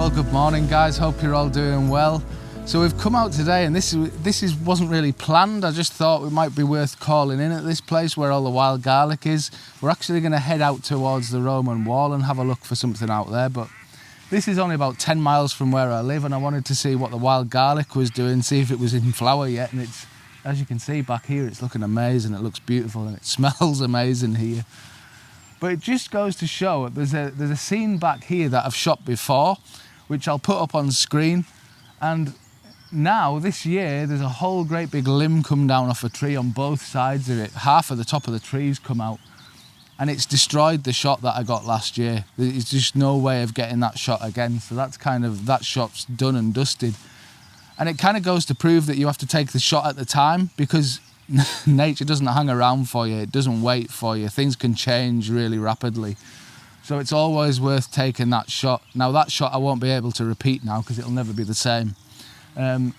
Well, good morning guys, hope you're all doing well. So we've come out today, and this wasn't really planned. I just thought it might be worth calling in at this place where all the wild garlic is. We're actually going to head out towards the Roman wall and have a look for something out there, but this is only about 10 miles from where I live, and I wanted to see what the wild garlic was doing, see if it was in flower yet. And it's, as you can see back here, it's looking amazing, it looks beautiful, and it smells amazing here. But it just goes to show there's a scene back here that I've shot before, which I'll put up on screen. And now, this year, there's a whole great big limb come down off a tree on both sides of it. Half of the top of the trees come out, and it's destroyed the shot that I got last year. There's just no way of getting that shot again. So that's that shot's done and dusted. And it kind of goes to prove that you have to take the shot at the time, because nature doesn't hang around for you, it doesn't wait for you. Things can change really rapidly. So it's always worth taking that shot. Now that shot I won't be able to repeat now because it'll never be the same. I'm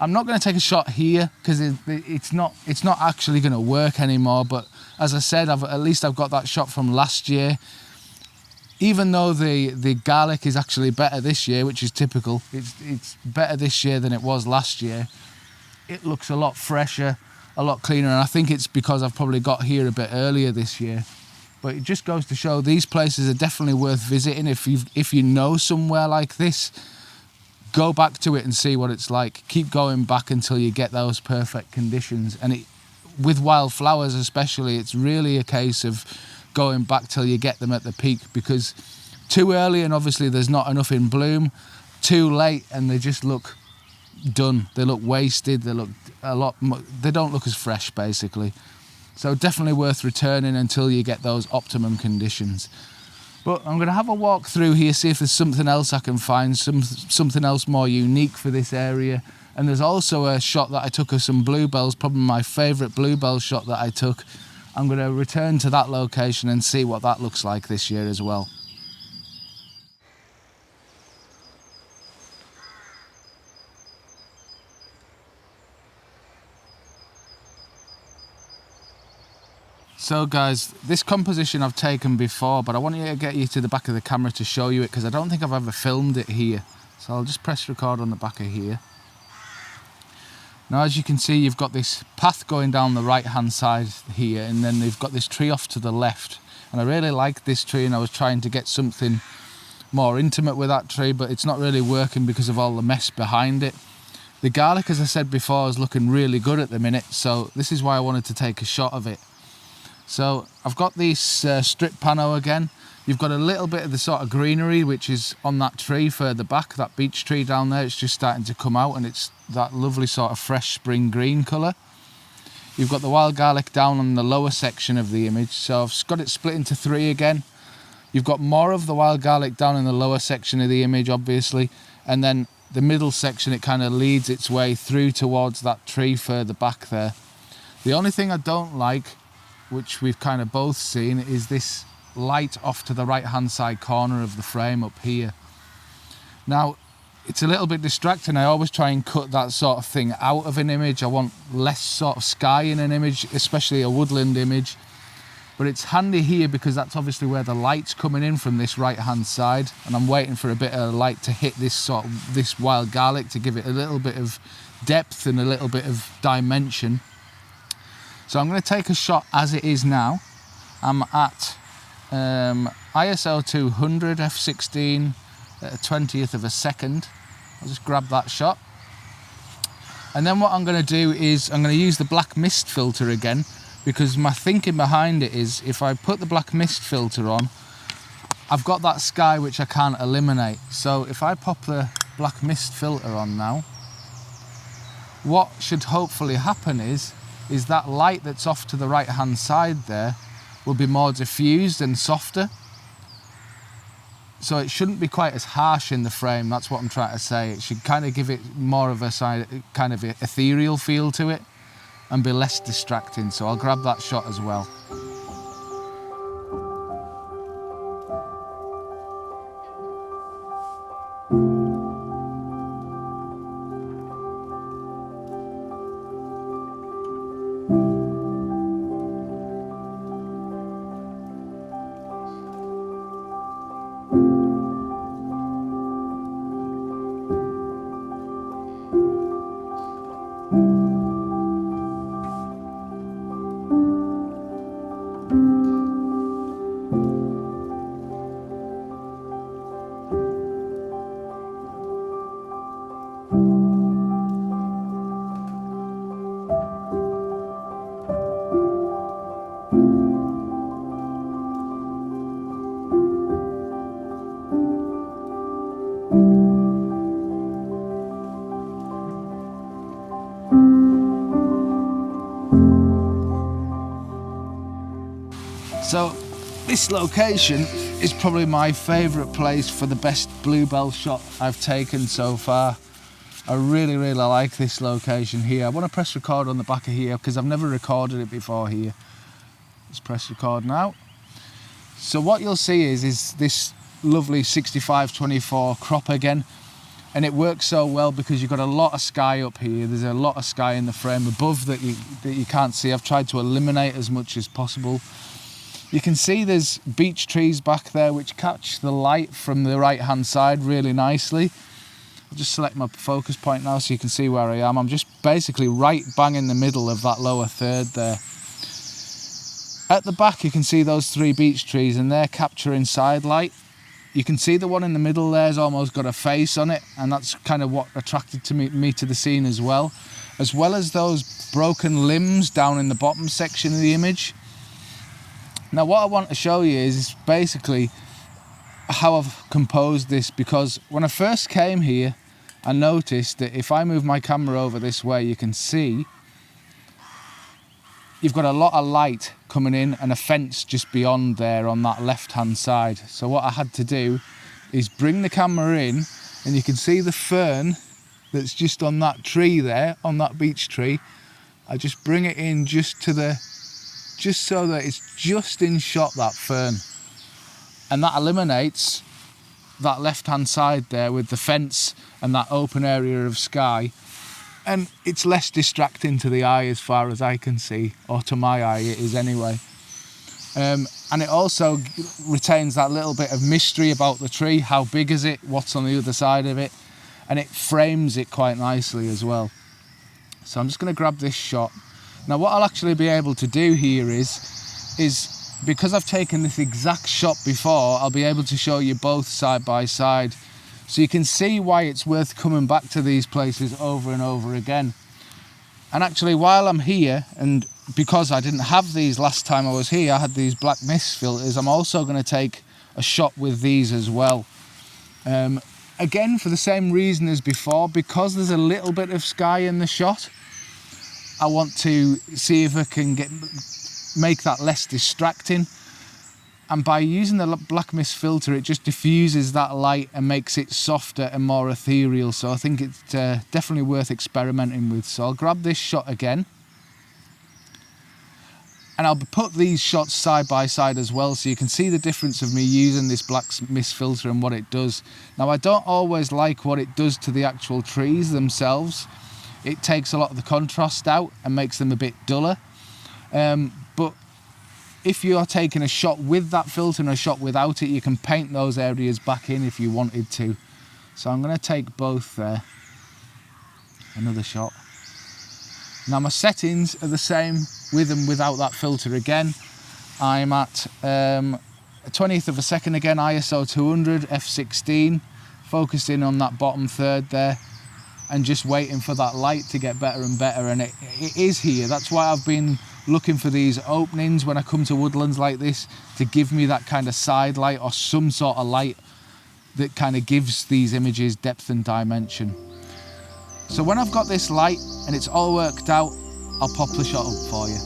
not going to take a shot here because it's not actually going to work anymore. But as I said, at least I've got that shot from last year. Even though the garlic is actually better this year, which is typical, it's better this year than it was last year. It looks a lot fresher, a lot cleaner, and I think it's because I've probably got here a bit earlier this year. But it just goes to show these places are definitely worth visiting. If you know somewhere like this, go back to it and see what it's like. Keep going back until you get those perfect conditions. And with wildflowers especially, it's really a case of going back till you get them at the peak, because too early and obviously there's not enough in bloom, too late and they just look done. They look wasted, they don't look as fresh basically. So definitely worth returning until you get those optimum conditions. But I'm going to have a walk through here, see if there's something else I can find, something else more unique for this area. And there's also a shot that I took of some bluebells, probably my favourite bluebell shot that I took. I'm going to return to that location and see what that looks like this year as well. So guys, this composition I've taken before, but I want to get you to the back of the camera to show you it, because I don't think I've ever filmed it here. So I'll just press record on the back of here. Now as you can see, you've got this path going down the right hand side here, and then they've got this tree off to the left. And I really like this tree, and I was trying to get something more intimate with that tree, but it's not really working because of all the mess behind it. The garlic, as I said before, is looking really good at the minute, so this is why I wanted to take a shot of it. So I've got this strip pano again. You've got a little bit of the sort of greenery which is on that tree further back, that beech tree down there. It's just starting to come out, and it's that lovely sort of fresh spring green colour. You've got the wild garlic down on the lower section of the image, so I've got it split into three again. You've got more of the wild garlic down in the lower section of the image obviously, and then the middle section, it kind of leads its way through towards that tree further back there. The only thing I don't like, which we've kind of both seen, is this light off to the right hand side corner of the frame up here. Now it's a little bit distracting. I always try and cut that sort of thing out of an image. I want less sort of sky in an image, especially a woodland image. But it's handy here because that's obviously where the light's coming in from this right hand side, and I'm waiting for a bit of light to hit this wild garlic to give it a little bit of depth and a little bit of dimension. So I'm going to take a shot as it is now. I'm at ISO 200 f16 at a 20th of a second. I'll just grab that shot. And then what I'm going to do is I'm going to use the black mist filter again, because my thinking behind it is if I put the black mist filter on, I've got that sky which I can't eliminate. So if I pop the black mist filter on now, what should hopefully happen is that light that's off to the right hand side there will be more diffused and softer. So it shouldn't be quite as harsh in the frame, that's what I'm trying to say. It should kind of give it more of a kind of ethereal feel to it and be less distracting. So I'll grab that shot as well. So this location is probably my favourite place for the best bluebell shot I've taken so far. I really like this location here. I want to press record on the back of here because I've never recorded it before here. Let's press record now. So what you'll see is this lovely 65-24 crop again, and it works so well because you've got a lot of sky up here. There's a lot of sky in the frame above that you can't see. I've tried to eliminate as much as possible. You can see there's beech trees back there which catch the light from the right hand side really nicely. I'll just select my focus point now so you can see where I am. I'm just basically right bang in the middle of that lower third there. At the back you can see those 3 beech trees and they're capturing side light. You can see the one in the middle there's almost got a face on it, and that's kind of what attracted me to the scene as well as those broken limbs down in the bottom section of the image. Now what I want to show you is basically how I've composed this, because when I first came here I noticed that if I move my camera over this way, you can see you've got a lot of light coming in and a fence just beyond there on that left hand side. So what I had to do is bring the camera in, and you can see the fern that's just on that tree there, on that beech tree. I just bring it in just so that it's just in shot, that fern, and that eliminates that left hand side there with the fence and that open area of sky, and it's less distracting to the eye as far as I can see, or to my eye it is anyway. And it also retains that little bit of mystery about the tree. How big is it, what's on the other side of it, and it frames it quite nicely as well. So I'm just going to grab this shot. Now what I'll actually be able to do here is because I've taken this exact shot before, I'll be able to show you both side by side, so you can see why it's worth coming back to these places over and over again. And actually while I'm here, and because I didn't have these last time I was here, I had these black mist filters, I'm also going to take a shot with these as well. Again, for the same reason as before, because there's a little bit of sky in the shot, I want to see if I can make that less distracting. And by using the black mist filter, it just diffuses that light and makes it softer and more ethereal. So I think it's definitely worth experimenting with. So I'll grab this shot again, and I'll put these shots side by side as well, so you can see the difference of me using this black mist filter and what it does. Now I don't always like what it does to the actual trees themselves. It takes a lot of the contrast out and makes them a bit duller. But if you are taking a shot with that filter and a shot without it, you can paint those areas back in if you wanted to. So I'm going to take both there. Another shot. Now my settings are the same with and without that filter again. I'm at 20th of a second again, ISO 200, f16, focusing on that bottom third there, and just waiting for that light to get better and better. And it is here. That's why I've been looking for these openings when I come to woodlands like this, to give me that kind of side light or some sort of light that kind of gives these images depth and dimension. So when I've got this light and it's all worked out, I'll pop the shot up for you.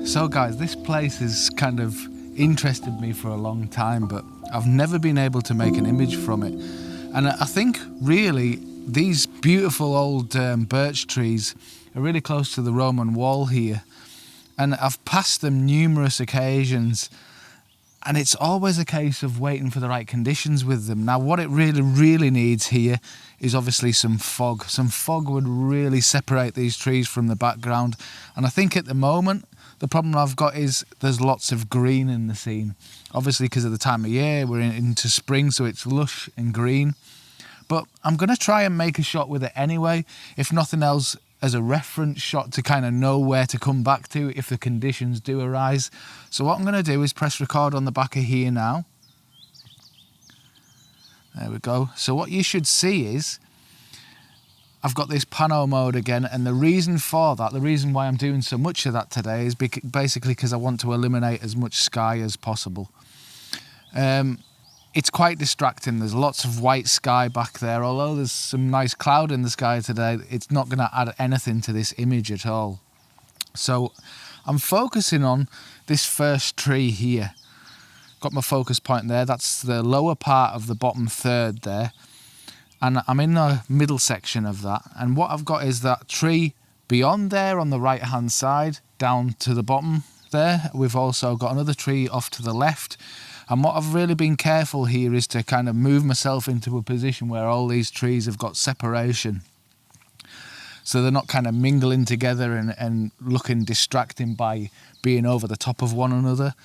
So guys, this place has kind of interested me for a long time, but I've never been able to make an image from it. And I think really these beautiful old birch trees are really close to the Roman wall here. And I've passed them numerous occasions, and it's always a case of waiting for the right conditions with them. Now, what it really needs here is obviously some fog. Some fog would really separate these trees from the background. And I think at the moment, the problem I've got is there's lots of green in the scene. Obviously, because of the time of year, we're into spring, so it's lush and green. But I'm going to try and make a shot with it anyway, if nothing else, as a reference shot to kind of know where to come back to if the conditions do arise. So what I'm going to do is press record on the back of here now. There we go. So what you should see is I've got this pano mode again, and the reason for that, the reason why I'm doing so much of that today is basically because I want to eliminate as much sky as possible. It's quite distracting. There's lots of white sky back there. Although there's some nice cloud in the sky today, it's not going to add anything to this image at all. So I'm focusing on this first tree here. Got my focus point there. That's the lower part of the bottom third there. And I'm in the middle section of that. And what I've got is that tree beyond there on the right hand side, down to the bottom there. We've also got another tree off to the left. And what I've really been careful here is to kind of move myself into a position where all these trees have got separation. So they're not kind of mingling together and looking distracting by being over the top of one another.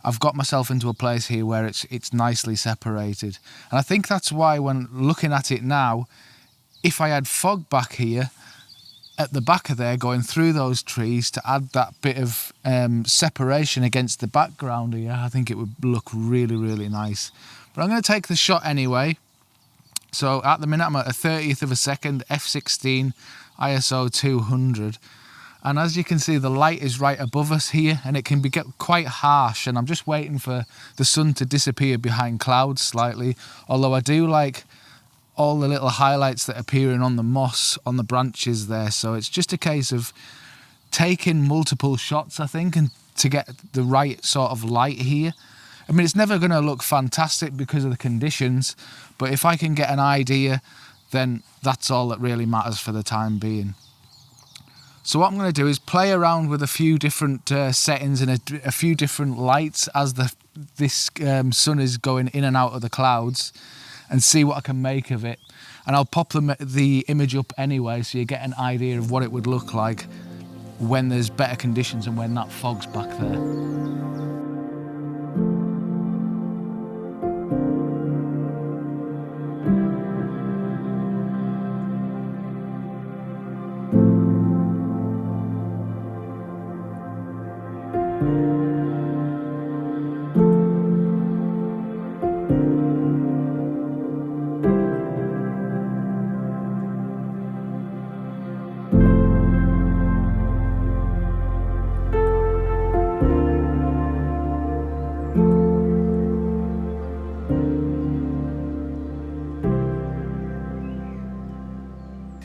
I've got myself into a place here where it's nicely separated. And I think that's why when looking at it now, if I had fog back here, at the back of there, going through those trees to add that bit of separation against the background here, I think it would look really nice. But I'm going to take the shot anyway. So at the minute I'm at a 30th of a second, f16, ISO 200. And as you can see, the light is right above us here, and it can get quite harsh, and I'm just waiting for the sun to disappear behind clouds slightly, although I do like all the little highlights that are appearing on the moss, on the branches there. So it's just a case of taking multiple shots, I think, and to get the right sort of light here. I mean, it's never going to look fantastic because of the conditions, but if I can get an idea, then that's all that really matters for the time being. So what I'm going to do is play around with a few different settings and a few different lights as this sun is going in and out of the clouds, and see what I can make of it. And I'll pop the image up anyway, so you get an idea of what it would look like when there's better conditions and when that fog's back there.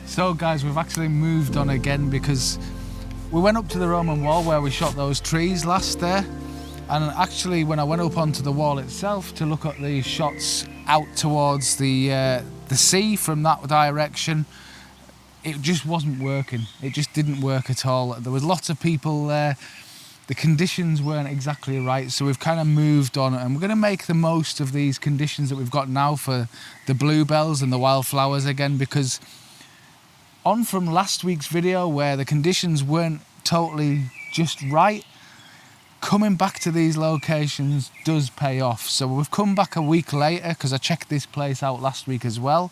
So guys, we've actually moved on again because we went up to the Roman wall where we shot those trees last there, and actually when I went up onto the wall itself to look at the shots out towards the sea from that direction, it just wasn't working. It just didn't work at all. There was lots of people there. The conditions weren't exactly right, so we've kind of moved on, and we're going to make the most of these conditions that we've got now for the bluebells and the wildflowers again, because on from last week's video where the conditions weren't totally just right, coming back to these locations does pay off. So we've come back a week later because I checked this place out last week as well,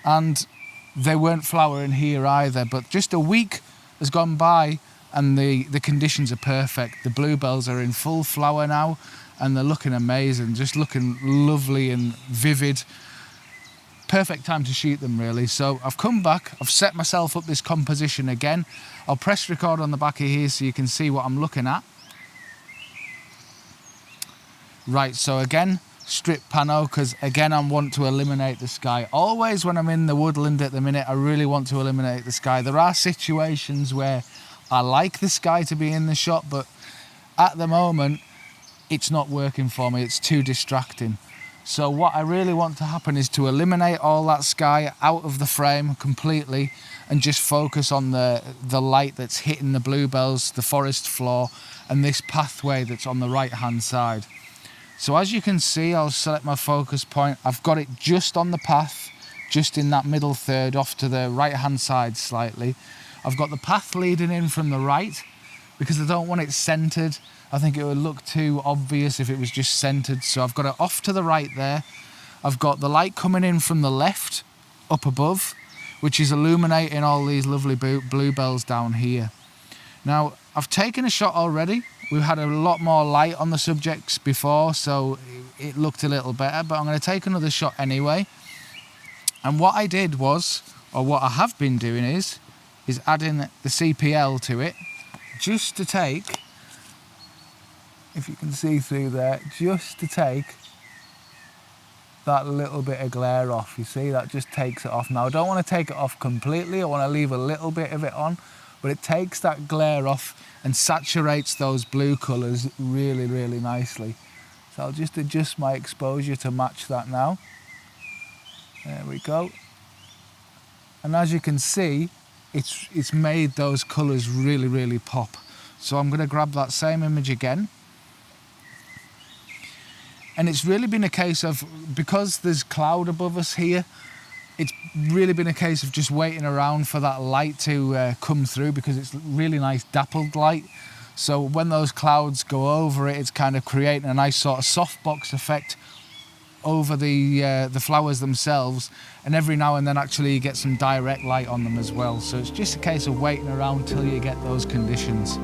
and they weren't flowering here either, but just a week has gone by and the conditions are perfect. The bluebells are in full flower now and they're looking amazing, just looking lovely and vivid. Perfect time to shoot them really. So I've come back, I've set myself up this composition again. I'll press record on the back of here so you can see what I'm looking at. Right, so again, strip pano, because again I want to eliminate the sky. Always when I'm in the woodland at the minute, I really want to eliminate the sky. There are situations where I like the sky to be in the shot, but at the moment, it's not working for me. It's too distracting. So what I really want to happen is to eliminate all that sky out of the frame completely and just focus on the light that's hitting the bluebells, the forest floor, and this pathway that's on the right-hand side. So as you can see, I'll select my focus point. I've got it just on the path, just in that middle third, off to the right-hand side slightly. I've got the path leading in from the right because I don't want it centered. I think it would look too obvious if it was just centered. So I've got it off to the right there. I've got the light coming in from the left, up above, which is illuminating all these lovely bluebells down here. Now, I've taken a shot already. We've had a lot more light on the subjects before, so it looked a little better, but I'm going to take another shot anyway. And what I did was, or what I have been doing is adding the CPL to it, just to take, if you can see through there, just to take that little bit of glare off. You see, that just takes it off. Now, I don't want to take it off completely. I want to leave a little bit of it on, but it takes that glare off and saturates those blue colours really, really nicely. So I'll just adjust my exposure to match that now. There we go. And as you can see, it's made those colours really, really pop. So I'm going to grab that same image again. And it's really been a case of, because there's cloud above us here, it's really been a case of just waiting around for that light to come through, because it's really nice dappled light. So when those clouds go over it, it's kind of creating a nice sort of softbox effect over the flowers themselves, and every now and then actually you get some direct light on them as well. So it's just a case of waiting around till you get those conditions.